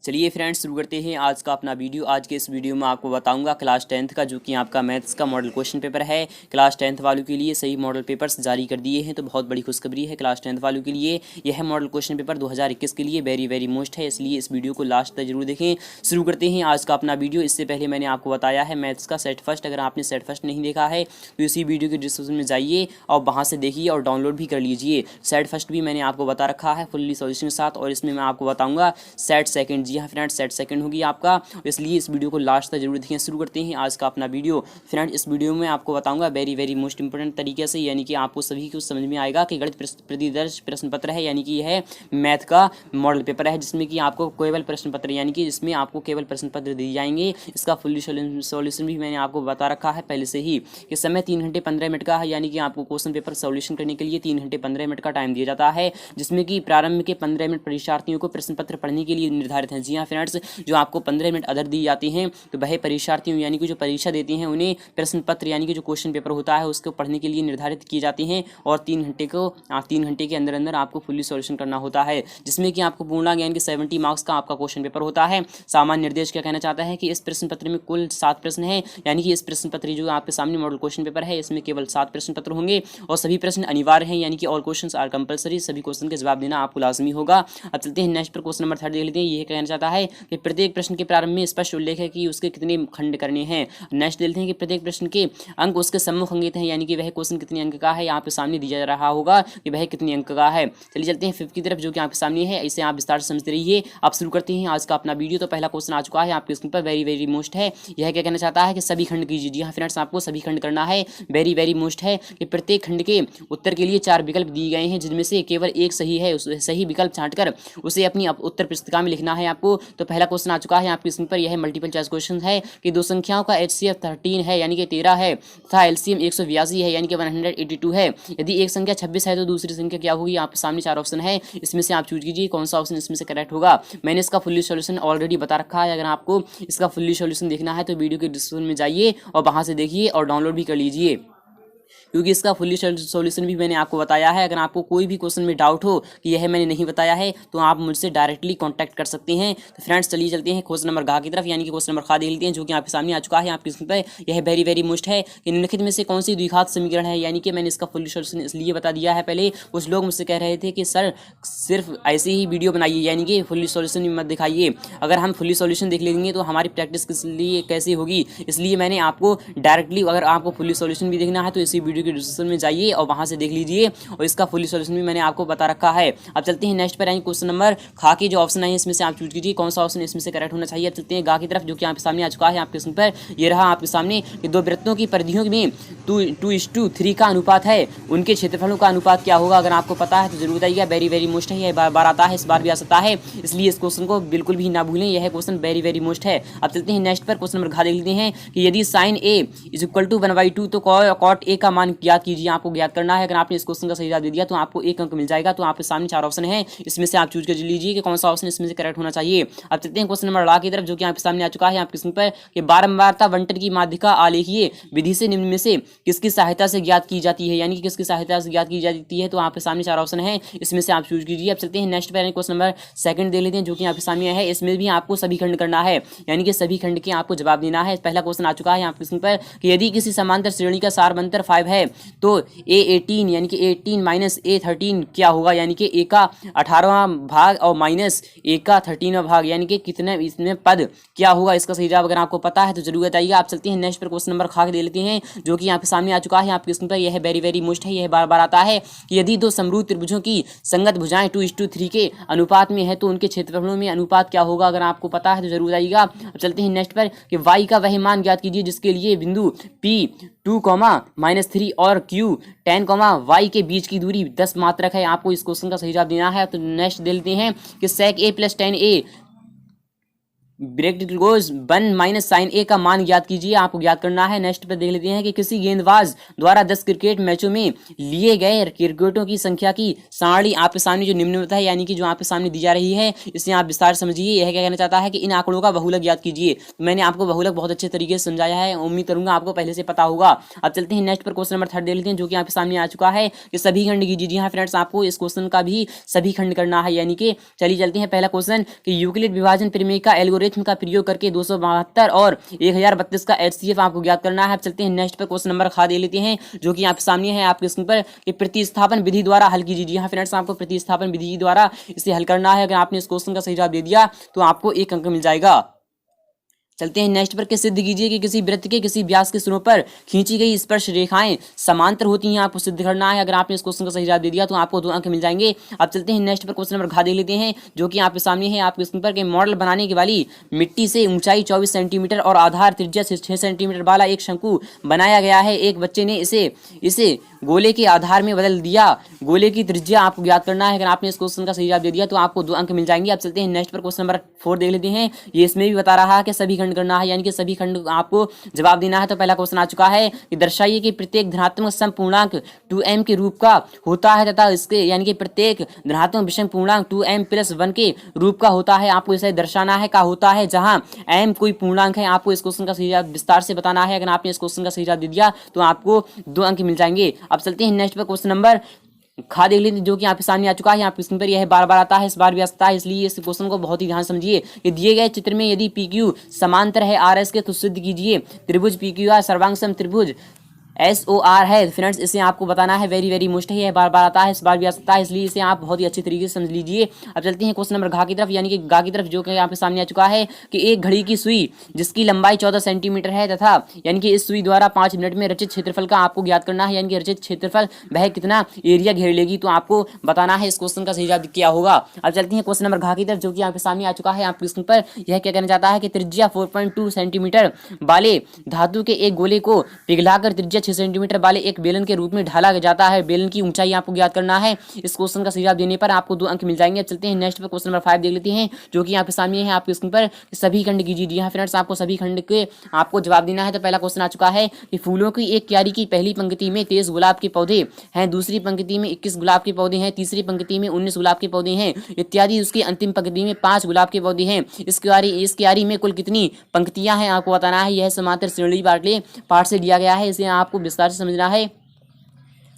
चलिए फ्रेंड्स शुरू करते हैं आज का अपना वीडियो। आज के इस वीडियो में आपको बताऊंगा क्लास 10th का जो कि आपका मैथ्स का मॉडल क्वेश्चन पेपर है। क्लास 10th वालों के लिए सही मॉडल पेपर्स जारी कर दिए हैं, तो बहुत बड़ी खुशखबरी है क्लास 10th वालों के लिए। यह मॉडल क्वेश्चन पेपर 2021 के लिए वेरी मोस्ट है, इसलिए इस वीडियो को लास्ट तक जरूर देखें। शुरू करते हैं आज का अपना वीडियो। इससे पहले मैंने आपको बताया है मैथ्स का सेट फर्स्ट, अगर आपने सेट फर्स्ट नहीं देखा है तो इसी वीडियो के डिस्क्रिप्शन में जाइए और वहाँ से देखिए और डाउनलोड भी कर लीजिए। सेट फर्स्ट भी मैंने आपको बता रखा है फुल्ली सॉल्यूशन के साथ, और इसमें मैं आपको बताऊँगा सेट सेकेंड। जी हाँ फ्रेंड्स, सेट सेकेंड होगी आपका, इसलिए इस वीडियो को लास्ट तक जरूर देखें। शुरू करते हैं आज का अपना वीडियो। फ्रेंड्स इस वीडियो में आपको बताऊंगा वेरी मोस्ट इंपोर्टेंट तरीके से, यानी कि आपको सभी को समझ में आएगा कि गणित प्रतिदर्श प्रश्न पत्र है, यानी कि यह मैथ का मॉडल पेपर है जिसमें कि आपको केवल प्रश्न पत्र, यानी कि इसमें आपको केवल प्रश्न पत्र दिए जाएंगे। इसका फुल्ली सॉल्यूशन भी मैंने आपको बता रखा है पहले से ही कि समय 3 घंटे 15 मिनट का है, यानी कि आपको क्वेश्चन पेपर सॉल्यूशन करने के लिए 3 घंटे 15 मिनट का टाइम दिया जाता है, जिसमें कि प्रारंभ के 15 मिनट परीक्षार्थियों को प्रश्न पत्र पढ़ने के लिए निर्धारित हैं। जी हाँ फ्रेंड्स, जो आपको 15 मिनट अदर दी जाती हैं तो वह परीक्षार्थियों यानी कि जो परीक्षा देती हैं उन्हें प्रश्न पत्र यानी कि जो क्वेश्चन पेपर होता है उसको पढ़ने के लिए निर्धारित किए जाते हैं, और 3 घंटे के अंदर अंदर आपको फुल्ली सॉल्यूशन करना होता है, जिसमें कि आपको पूर्णांक यानी कि 70 मार्क्स का आपका क्वेश्चन पेपर होता है। सामान्य निर्देश क्या कहना चाहता है कि इस प्रश्न पत्र में कुल 7 प्रश्न हैं, यानी कि इस प्रश्न पत्र जो आपके सामने मॉडल क्वेश्चन पेपर है इसमें केवल 7 प्रश्न पत्र होंगे और सभी प्रश्न अनिवार्य हैं, यानी कि ऑल क्वेश्चंस आर कंपलसरी, सभी क्वेश्चन के जवाब देना आपको लाजमी होगा। अब चलते हैं नेक्स्ट पर, क्वेश्चन नंबर 3 देख लेते हैं। यह कहना चाहता है कि प्रत्येक प्रश्न के प्रारंभ में स्पष्ट उल्लेख है कि उसके कितने खंड करने हैं। नेक्स्ट देखते हैं कि प्रत्येक प्रश्न के अंक उसके सम्मुख अंकित हैं, यानी कि वह क्वेश्चन कितने अंक का है आपके सामने दिया जा रहा होगा कि वह कितने अंक का है। चलिए चलते हैं 5th की तरफ, जो कि आपके सामने है, इसे आप विस्तार से समझते रहिए। आप शुरू करते हैं आज का अपना वीडियो। तो पहला क्वेश्चन आ चुका है आपके स्क्रीन पर, वेरी मोस्ट है। यह क्या कहना चाहता है कि सभी खंड कीजिए। जी हाँ फ्रेंड्स, आपको सभी खंड करना है। वेरी मोस्ट है कि प्रत्येक खंड के उत्तर के लिए 4 विकल्प दिए गए हैं, जिनमें से केवल एक सही है। उस सही विकल्प छांटकर उसे अपनी उत्तर पुस्तिका में लिखना है आपको। तो पहला क्वेश्चन आ चुका है आपके स्क्रीन पर, यह मल्टीपल चॉइस क्वेश्चन है कि दो संख्याओं का HCF 13 है, यानी कि 13 है, तथा LCM 182 है, यानी कि 182 है। यदि एक संख्या 26 है तो दूसरी संख्या क्या होगी। आपके सामने 4 ऑप्शन है, इसमें से आप चूज कीजिए कौन सा ऑप्शन इसमें से करेक्ट होगा। मैंने इसका फुल्ली सॉल्यूशन ऑलरेडी बता रखा है, अगर आपको इसका फुल्ली सॉल्यूशन देखना है तो वीडियो के डिस्क्रिप्शन में जाइए और वहां से देखिए और डाउनलोड भी कर लीजिए, क्योंकि इसका फुल्ली सॉल्यूशन भी मैंने आपको बताया है। अगर आपको कोई भी क्वेश्चन में डाउट हो कि यह मैंने नहीं बताया है तो आप मुझसे डायरेक्टली कांटेक्ट कर सकते हैं। तो फ्रेंड्स चलिए चलते हैं क्वेश्चन नंबर गा की तरफ, यानी कि क्वेश्चन नंबर खा देख लेते हैं, जो कि आपके सामने आ चुका है आपकी स्क्रीन पर। यह वेरी मोस्ट है कि निम्नलिखित में से कौन सी द्विघात समीकरण है, यानी कि मैंने इसका फुल्ली सॉल्यूशन इसलिए बता दिया है। पहले कुछ लोग मुझसे कह रहे थे कि सर सिर्फ ऐसे ही वीडियो बनाइए, यानी कि फुल्ली सॉल्यूशन मत दिखाइए। अगर हम फुल्ली सॉल्यूशन देख लेंगे तो हमारी प्रैक्टिस किस लिए कैसी होगी, इसलिए मैंने आपको डायरेक्टली, अगर आपको फुल्ली सॉल्यूशन भी देखना है तो इसी वीडियो के डिस्क्रिप्शन में जाइए और वहां से देख लीजिए, और इसका फुल्ली सॉल्यूशन भी मैंने आपको बता रखा है। अब चलते हैं नेक्स्ट पर, आएंगे क्वेश्चन नंबर खा के जो ऑप्शन है इसमें से आप चूज कीजिए कौन सा ऑप्शन इसमें से करेक्ट होना चाहिए। अब चलते हैं गा की तरफ, जो कि आपके सामने आ चुका है आपके स्क्रीन पर। ये रहा आपके सामने कि दो वृत्तों की परिधियों में 2:3 का अनुपात है, उनके क्षेत्रफलों का अनुपात क्या होगा। अगर आपको पता है तो जरूर बताइएगा। वेरी मोस्ट है, यह बार आता है, इस बार भी आ सकता है, इसलिए इस क्वेश्चन को बिल्कुल भी ना भूलें, यह क्वेश्चन वेरी मोस्ट है। अब चलते हैं नेक्स्ट पर, क्वेश्चन नंबर घा देख लेते हैं कि यदि sin A = 1/2 तो cot A का मान ज्ञात कीजिए। आपको ज्ञात करना है। अगर आपने इस क्वेश्चन का सही जवाब दे दिया तो आपको 1 अंक मिल जाएगा। तो आपके सामने 4 ऑप्शन है, इसमें से आप चूज कर लीजिए कि कौन सा ऑप्शन इसमें से करेक्ट होना चाहिए। अब चलते हैं क्वेश्चन नंबर ला की तरफ, जो कि आपके सामने आ चुका है आपके स्क्रीन पर कि बारंबारता बंटन की माध्यिका आलेखीय विधि से निम्न में से किसकी सहायता से ज्ञात की जाती है, यानी कि किसकी सहायता से ज्ञात की जाती है। तो आपके सामने 4 ऑप्शन है, इसमें से आप चूज कीजिए। अब चलते हैं नेक्स्ट पर, क्वेश्चन नंबर 2 देख लेते हैं, जो कि आपके सामने है। इसमें भी आपको सभी खंड करना है, यानी कि सभी खंड के आपको जवाब देना है। पहला क्वेश्चन आ चुका है आपके स्क्रीन पर कि यदि किसी समांतर श्रेणी का सारबंतर 5 है तो A18 यानी कि 18 माइनस A13 क्या होगा, यानी कि A का 18वां भाग और माइनस A का 13वां भाग, यानी कि कितने इसमें पद क्या होगा। इसका सही जवाब अगर आपको पता है तो जरूर बताइएगा। आप चलते हैं नेक्स्ट पर, क्वेश्चन नंबर खा के दे लेते हैं, जो कि आपके सामने आ चुका है आपके स्क्रीन पर। यह वेरी मोस्ट है, यह बार आता है कि यदि दो समरूप त्रिभुजों की संगत भुजाएं 2:3 के अनुपात में है तो उनके क्षेत्रफलों में अनुपात क्या होगा। अगर आपको पता है तो जरूर बताइएगा। अब चलते हैं नेक्स्ट पर कि y का वह मान ज्ञात कीजिए जिसके लिए बिंदु P 2, और Q 10, y के बीच की दूरी 10 मात्रक है। आपको इस क्वेश्चन का सही जवाब देना है। तो नेक्स्ट देखते हैं कि sec A + tan A bracket close 1 minus sine A का मान ज्ञात कीजिए, आपको ज्ञात करना है। नेक्स्ट पे देख लेते हैं कि किसी गेंदबाज द्वारा 10 क्रिकेट मैचों में लिए गए क्रिकेटों की संख्या की सारणी आपके सामने जो निम्नलिखित है, यानी कि जो आपके सामने दी जा रही है, इसे आप विस्तार समझिए। यह क्या कहना चाहता है कि इन आंकड़ों का बहुलक ज्ञात कीजिए। मैंने आपको बहुलक बहुत अच्छे तरीके से समझाया है, उम्मीद करूंगा आपको पहले से पता होगा। अब चलते हैं नेक्स्ट पर, क्वेश्चन नंबर 3 देख लेते हैं जो कि आपके सामने आ चुका है कि सभी खंड कीजिए। जी हाँ फ्रेंड्स, आपको इस क्वेश्चन का भी सभी खंड करना है, यानी कि चलिए चलते हैं। पहला क्वेश्चन कि यूक्लिड विभाजन प्रमेय का एल्गोरिथम का प्रयोग करके 272 और 1032 का HCF आपको ज्ञात करना है। अब चलते हैं नेक्स्ट पर, क्वेश्चन नंबर खा दे लेते हैं जो कि आपके सामने है आपके स्क्रीन पर कि प्रतिस्थापन विधि द्वारा हल कीजिए। जी हाँ फ्रेंड्स, आपको प्रतिस्थापन विधि द्वारा इसे हल करना है। अगर आपने इस क्वेश्चन का सही जवाब दे दिया तो आपको 1 अंक मिल जाएगा। चलते हैं नेक्स्ट पर कि सिद्ध कीजिए कि किसी वृत्त के किसी व्यास के सिरों पर खींची गई स्पर्श रेखाएं समांतर होती हैं, आपको सिद्ध करना है। अगर आपने इस क्वेश्चन का सही जवाब दे दिया तो आपको 2 अंक मिल जाएंगे। अब चलते हैं नेक्स्ट पर, क्वेश्चन नंबर घा दे लेते हैं जो कि आपके सामने है आपके स्क्रीन पर कि मॉडल बनाने के वाली मिट्टी से ऊंचाई 24 सेंटीमीटर और आधार त्रिज्या 6 सेंटीमीटर वाला एक शंकु बनाया गया है। एक बच्चे ने इसे गोले के आधार में बदल दिया। गोले की त्रिज्या आपको ज्ञात करना है। अगर आपने इस क्वेश्चन का सही जवाब दे दिया तो आपको 2 अंक मिल जाएंगे। अब चलते हैं नेक्स्ट पर, क्वेश्चन नंबर 4 देख लेते हैं। ये इसमें भी बता रहा है कि सभी खंड करना है, यानी कि सभी खंड आपको जवाब देना है। तो पहला क्वेश्चन आ चुका है कि दर्शाइए कि प्रत्येक धनात्मक सम पूर्णांक 2m के रूप का होता है तथा इसके यानी कि प्रत्येक धनात्मक विषम पूर्णांक 2m + 1 के रूप का होता है। आपको इसे दर्शाना है का होता है जहां m कोई पूर्णांक है। आपको इस क्वेश्चन का सही जवाब विस्तार से बताना है। अगर आपने इस क्वेश्चन का सही जवाब दे दिया तो आपको 2 अंक मिल जाएंगे। अब चलते हैं नेक्स्ट पर, क्वेश्चन नंबर खा देख लेते जो कि आपके सामने आ चुका है। यहाँ स्क्रीन पर यह बार बार आता है, इस बार भी आता है, इसलिए इस क्वेश्चन को बहुत ही ध्यान समझिए। कि दिए गए चित्र में यदि PQ समांतर है RS के तो सिद्ध कीजिए त्रिभुज PQR सर्वांग सम त्रिभुज SOR है। फ्रेंड्स इसे आपको बताना है, वेरी मोस्ट है, यह बार बार आता है, इस बार भी आ सकता है, इसलिए इसे आप बहुत ही अच्छे तरीके से समझ लीजिए। अब चलते हैं क्वेश्चन नंबर घा की तरफ, यानी कि घा की तरफ जो कि यहाँ पे सामने आ चुका है कि एक घड़ी की सुई जिसकी लंबाई 14 सेंटीमीटर है तथा यानी कि इस सुई द्वारा 5 मिनट में रचित क्षेत्रफल का आपको ज्ञात करना है, यानी कि रचित क्षेत्रफल वह कितना एरिया घेर लेगी, तो आपको बताना है इस क्वेश्चन का सही जवाब क्या होगा। अब चलते हैं क्वेश्चन नंबर घा की तरफ जो कि यहाँ पे सामने आ चुका है आपके स्क्रीन पर। यह क्या कहना चाहता है कि त्रिज्या 4.2 सेंटीमीटर वाले धातु के एक गोले को पिघलाकर त्रिज्या 6 सेंटीमीटर वाले एक बेलन के रूप में ढाला जाता है। बेलन की ऊंचाई आपको ज्ञात करना है। इस क्वेश्चन का सही जवाब देने पर आपको 2 अंक मिल जाएंगे। चलते हैं नेक्स्ट पर, क्वेश्चन नंबर 5 देख लेते हैं जो कि यहाँ पे सामने है आपके स्क्रीन पर। सभी खंड कीजिए। जी हाँ फ्रेंड्स, आपको सभी खंड के आपको जवाब देना है। तो पहला क्वेश्चन आ चुका है कि फूलों की एक क्यारी की पहली पंक्ति में 23 गुलाब के पौधे हैं, दूसरी पंक्ति में 21 गुलाब के पौधे हैं, तीसरी पंक्ति में 19 गुलाब के पौधे हैं इत्यादि। उसकी अंतिम पंक्ति में 5 गुलाब के पौधे हैं। इस क्यारी में कुल कितनी पंक्तियां हैं आपको बताना है। यह समांतर श्रेणी पाठ से दिया गया है, इसे आपको विस्तार से समझना है।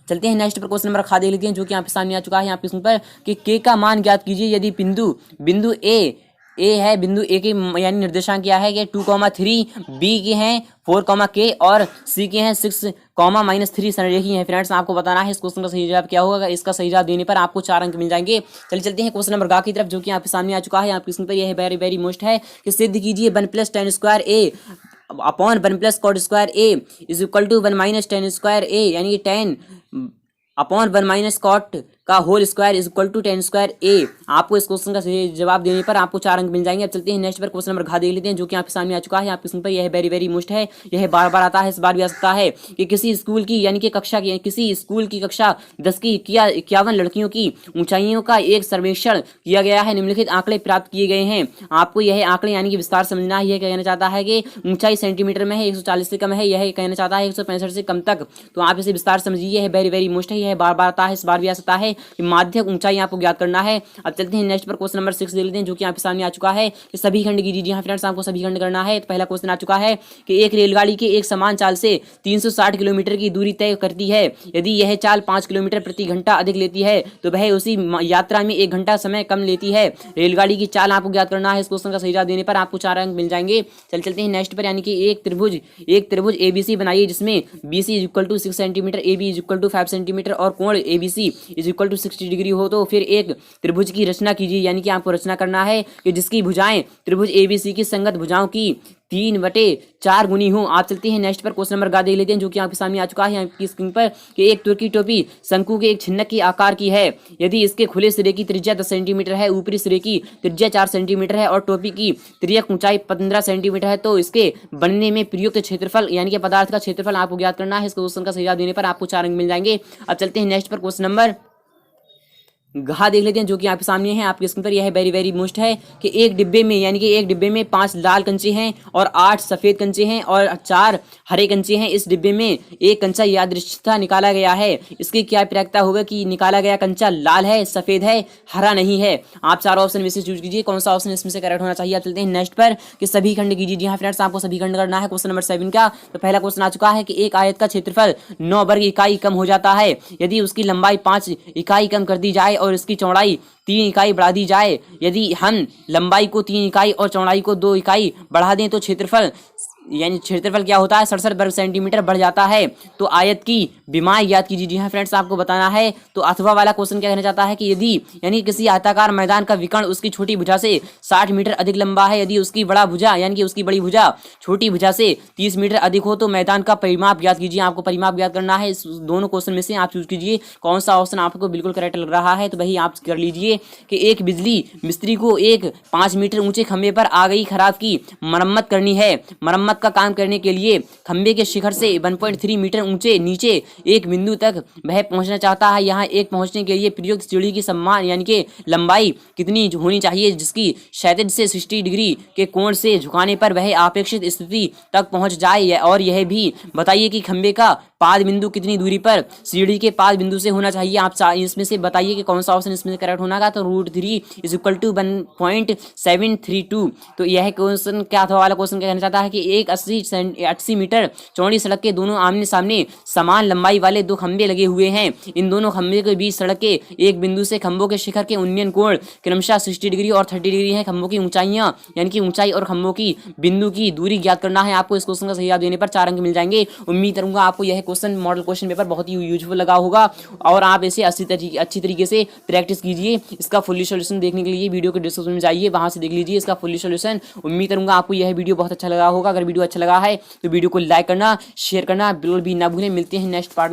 चलते हैं नेक्स्ट पर, क्वेश्चन नंबर खा दे लेते हैं जो कि यहाँ पे सामने आ चुका है। यहाँ पे पर कि के का मान ज्ञात कीजिए यदि बिंदु ए है, बिंदु ए के यानी निर्देशांक क्या है कि 2,3, बी के हैं 4, और सी के हैं 6, -3 है। फ्रेंड्स आपको बताना है इस क्वेश्चन का सही जवाब क्या होगा। इसका सही जवाब देने पर आपको 4 अंक मिल जाएंगे। चलिए चलते हैं क्वेश्चन नंबर गा की तरफ जो कि यहाँ पे सामने आ चुका है। आपके स्क्रीन पर यह वेरी मोस्ट है कि सिद्ध कीजिए 1 + tan² A upon 1 + cot² A = 1 - tan² A, यानी कि 10 अपॉन 1 - cot का होल स्क्वायर = tan² A। आपको इस क्वेश्चन का सही जवाब देने पर आपको 4 अंक मिल जाएंगे। अब चलते हैं नेक्स्ट पर, क्वेश्चन नंबर घा देख लेते हैं जो कि यहाँ पे सामने आ चुका है। आपके पर यह वेरी मोस्ट है, यह बार बार आता है, इस बार भी आ सकता है कि किसी स्कूल की यानी कि किसी स्कूल की कक्षा 10 की 51 लड़कियों की ऊंचाइयों का एक सर्वेक्षण किया गया है। निम्नलिखित आंकड़े प्राप्त किए गए हैं। आपको यह आंकड़े यानी कि विस्तार समझना है। यह कहना चाहता है कि ऊंचाई सेंटीमीटर में है, 140 से कम है, यह कहना चाहता है 165 से कम तक। तो आप इसे विस्तार समझिए, यह वेरी मोस्ट है, यह बार बार आता है, इस बार भी आ सकता है कि माध्यक ऊंचाई आपको ज्ञात करना है। अब चलते हैं नेक्स्ट पर, क्वेश्चन नंबर 6 देख लेते हैं जो कि यहाँ पे सामने आ चुका है कि सभी खंड कीजिए। यहाँ फ्रेंड्स आपको सभी खंड करना है। तो पहला क्वेश्चन आ चुका है कि एक रेलगाड़ी के एक समान चाल से 360 किलोमीटर की दूरी तय करती है। यदि यह चाल 5 किलोमीटर प्रति घंटा अधिक लेती है तो वह उसी यात्रा में 1 घंटा समय कम लेती है। रेलगाड़ी की चाल आपको ज्ञात करना है। इस क्वेश्चन का सही जवाब देने पर आपको 4 अंक मिल जाएंगे। चलते हैं नेक्स्ट पर, यानी कि एक त्रिभुज ABC बनाइए जिसमें BC = 6 सेंटीमीटर, AB = 5 सेंटीमीटर और कोण ABC = 60 डिग्री हो। तो फिर एक त्रिभुज की रचना कीजिए, यानी कि आपको रचना करना है कि जिसकी भुजाएं त्रिभुज ABC की संगत भुजाओं की 3/4 गुनी हो। आप चलते हैं नेक्स्ट पर, क्वेश्चन नंबर गा देख लेते हैं जो कि आपके सामने आ चुका है आपकी स्क्रीन पर कि एक तुर्की टोपी शंकु के एक छिन्नक के आकार की है। यदि इसके खुले सिरे की त्रिज्या 10 सेंटीमीटर है, ऊपरी सिरे की त्रिज्या 4 सेंटीमीटर है और टोपी की तिर्यक ऊंचाई 15 सेंटीमीटर है, तो इसके बनने में प्रयुक्त क्षेत्रफल यानी कि पदार्थ का क्षेत्रफल आपको ज्ञात करना है। इस क्वेश्चन का सही जवाब देने पर आपको 4 अंक मिल जाएंगे। अब चलते हैं नेक्स्ट पर, क्वेश्चन नंबर घा देख लेते हैं जो कि आपके सामने है, आपके स्क्रीन पर। यह वेरी वेरी मोस्ट है कि एक डिब्बे में, यानी कि एक डिब्बे में 5 लाल कंचे हैं और 8 सफेद कंचे हैं और 4 हरे कंचे हैं। इस डिब्बे में एक कंचा यादृच्छिकता निकाला गया है। इसकी क्या प्रक्रिया होगा कि निकाला गया कंचा लाल है, सफेद है, हरा नहीं है। आप 4 ऑप्शन में से चूज कीजिए कौन सा ऑप्शन इसमें से करेक्ट होना चाहिए। आप चलते हैं नेक्स्ट पर कि सभी खंड कीजिए। जी हाँ फ्रेंड्स, आपको सभी खंड करना है। क्वेश्चन नंबर 7 का तो पहला क्वेश्चन आ चुका है कि एक आयत का क्षेत्रफल 9 वर्ग इकाई कम हो जाता है यदि उसकी लंबाई 5 इकाई कम कर दी जाए और इसकी चौड़ाई 3 इकाई बढ़ा दी जाए। यदि हम लंबाई को 3 इकाई और चौड़ाई को 2 इकाई बढ़ा दें तो क्षेत्रफल, यानी क्षेत्रफल क्या होता है, 67 वर्ग सेंटीमीटर बढ़ जाता है। तो आयत की विमाएं याद कीजिए। जी हाँ फ्रेंड्स, आपको बताना है। तो अथवा वाला क्वेश्चन क्या कहना चाहता है कि यदि, यानी किसी आयताकार मैदान का विकर्ण उसकी छोटी भुजा से 60 मीटर अधिक लंबा है, यदि उसकी बड़ा भुजा, यानी कि उसकी बड़ी भुजा छोटी भुजा से 30 मीटर अधिक हो तो मैदान का परिमाप याद कीजिए। आपको परिमाप याद करना है। इस दोनों क्वेश्चन में से आप चूज कीजिए कौन सा ऑप्शन आपको बिल्कुल करेक्ट लग रहा है। तो वही आप कर लीजिए कि एक बिजली मिस्त्री को एक 5 मीटर ऊंचे खंभे पर आ गई खराब की मरम्मत करनी है। मरम्मत का काम करने के लिए खंभे के शिखर से 1.3 मीटर ऊंचे नीचे एक बिंदु तक वह पहुंचना चाहता है। यहाँ एक पहुंचने के लिए प्रयुक्त सीढ़ी की समान, यानी कि लंबाई कितनी होनी चाहिए जिसकी क्षैतिज से 60 डिग्री के कोण से झुकाने पर वह अपेक्षित स्थिति तक पहुंच जाए। और यह भी बताइए कि खंभे का पाद बिंदु कितनी दूरी पर सीढ़ी के पाद बिंदु से होना चाहिए। आप इसमें से बताइए कि कौन सा ऑप्शन इसमें करेक्ट होगा। तो √3 = 1.732। तो यह क्वेश्चन क्या था, वाला क्वेश्चन क्या कहना चाहता है कि एक 80 मीटर चौड़ी सड़क के दोनों आमने सामने समान लंबाई वाले 2 खंभे लगे हुए हैं। इन दोनों खंभे के बीच सड़क के एक बिंदु से खंभों के शिखर के उन्नयन कोण क्रमशः 60 डिग्री और 30 डिग्री है। खंभों की ऊंचाइयां, यानी कि ऊंचाई और खंभों की बिंदु की दूरी ज्ञात करना है। आपको इस क्वेश्चन का सही जवाब देने पर 4 अंक मिल जाएंगे। उम्मीद करूंगा आपको यह क्वेश्चन, मॉडल क्वेश्चन पेपर बहुत ही यूजफुल लगा होगा और आप इसे अच्छी तरीके से प्रैक्टिस कीजिए। इसका फुल्ली सॉल्यूशन देखने के लिए वीडियो के डिस्क्रिप्शन में जाइए, वहां से देख लीजिए इसका फुल्ली सॉल्यूशन। उम्मीद करूंगा आपको यह वीडियो बहुत अच्छा लगा होगा। अगर वीडियो अच्छा लगा है तो वीडियो को लाइक करना, शेयर करना बिल्कुल भी ना भूलें। मिलते हैं नेक्स्ट पार्ट।